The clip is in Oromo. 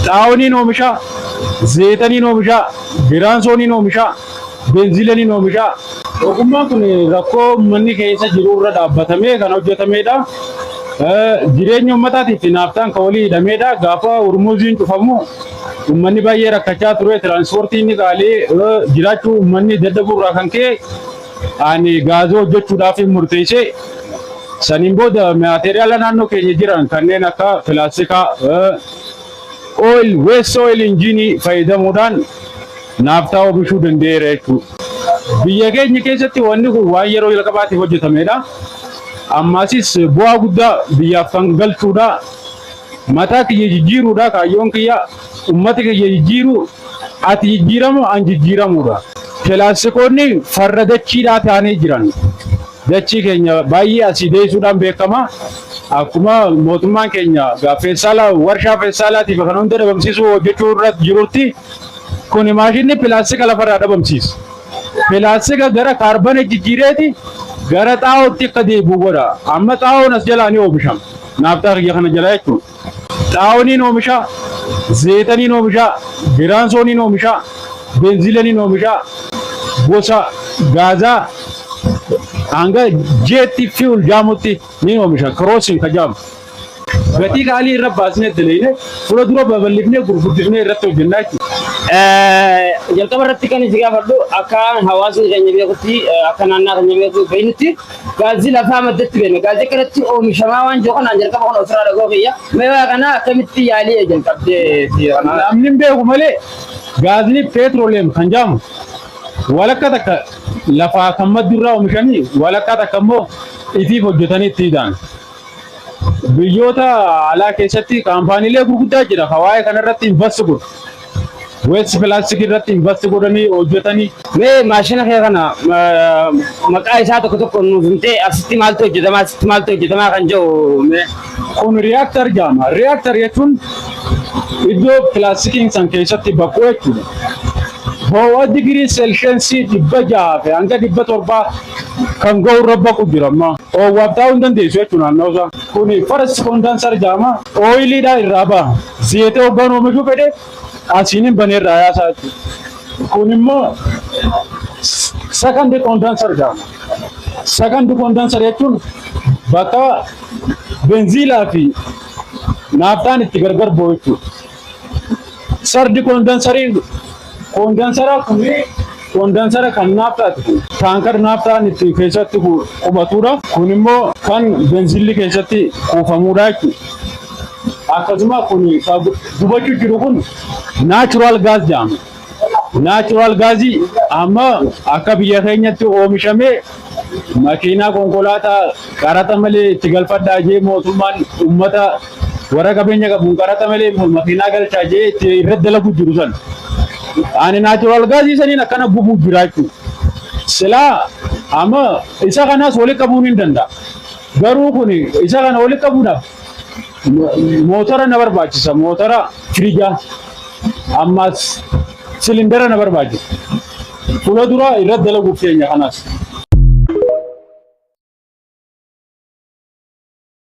xaa'ooniin oomisha, zeetaniin oomisha, giraansooniin oomisha, beenzilaniin oomisha. Ogummaan kun rakkoo uummanni keessa jiru irra dhaabbatamee kan hojjetamedha. Jireenya uummataatiif naaftaan kan walii hidhamedha. Gaafa Hormuuziin cufamu uummanni baay'ee rakkachaa ture. Tiraanspoortiin qaalii jiraachuu uummanni dadhabuurraa kan ka'e ani gaazii hojjechuudhaaf murteessee saniin booda maateriyaala naannoo keenya jiran kanneen akka pilaastikaa, oil, waste oil injinii fayyadamuudhaan naaftaa oomishuu danda'eera jechuudha. Biyya keenya keessatti wanni kun waan yeroo jalqabaatiif hojjetamedha. Ammaasis bu'aa guddaa biyyaaf kan galchuudha. Mataa kiyya jijjiiruudha. Kaayyoon kiyya uummata kiyya jijjiiru, ati jijjiiramu an jijjiiramuudha. Pilaastikoonni farra dachiidhaa ta'anii jiran. Dachii keenya baay'ee asii deessuudhaan beekama. Akkuma mootummaan keenya feessaala warshaa feessaalaatiif kan hunda dhabamsiisuu hojjechuu irra jirutti kun maashinni pilaastika lafarraa dhabamsiisa. Pilaastika gara kaarbana jijjiireeti gara xaa'ootti akka deebi'u godha. Amma xaa'oon as jalaa ni oomishama. Naaftaa kiyya kana jala jechuudha. Xaa'ooniin oomisha, zeetaniin oomisha, giraansooniin oomisha, beenzilaniin oomisha, gosa gaazaa hanga jeetti fuel jaamutti ni oomisha. Kiroosiin ka jaamu. Gatii qaalii irra baasnee daleeyne fuula dura babal'ifnee gurguddifnee irratti hojjennaa jechuudha. Jalqaba irratti kan itti gaafadhu akka hawaasni keenya beekutti akka naannaa keenya beekutti gaazii lafaa maddatti beekna. Gaazii kanatti oomishamaa waan jiru kanaan jalqaba kan ofirraa dhagoo kiyya. Meewaa kana akkamitti yaalii jalqabdee namni hin beeku malee gaazii peetrooleem kan jaamu walakka takka lafaa kan maddurraa oomishanii walakka takka immoo ifiif hojjetanii itti hidhaan. Biyyoota alaa keessatti kaampaaniilee gurguddaa jira. Hawaasa kanarratti investi godhu. Waste plastic irratti investi godhanii hojjetanii. Mee maashina kee kana maqaa isaa tokko tokko nuuf himtee asitti maaltu hojjetamaa kan jiru mee? Kun reactor jedhama. Reactor jechuun iddoo pilaastikiin san keessatti baquu jechuudha. Ho'a digirii seelsheensii 600 hanga 700 kan ga'u irra baqu jira amma. Ho'aaf ta'uu hin dandeessu jechuudha naannoo isaa. Kun first condenser jedhama. Ooyiliidhaa irraa ba'a. Zeeta hoggaan oomishuu fedhe asiin baneerraa yaasaa jechuudha. Kun immoo second condenser jedhama. Second condenser jechuun bakka benziilaa fi naaftaan itti gargar ba'u jechuudha. Third kondensara kun kondensara kan naaftaati. Taankar naaftaan itti keessatti qubatudha. Kun immoo kan benziilli keessatti kuufamuudha jechuudha. Akkasuma kun gubachuu jiru kun natural gas jedhama. Natural gaasii amma akka biyya keenyatti oomishamee makiinaa konkolaataa qaraxa malee itti galfadhaa jee mootummaan uummata warra qabeenya qabuun qaraxa malee makiinaa galchaa jee itti irratti dalagu jiru san. Ani natural gaasii saniin akkana gubuu jira jechuudha. Silaa amma isa kanaas walitti qabuun hin danda'a. Garuu kun isa kana walitti qabuudhaaf mootora na barbaachisa. Mootora firiijaa ammas silindara na barbaachisa. Fuula dura irratti dalaguuf keenya kanaas.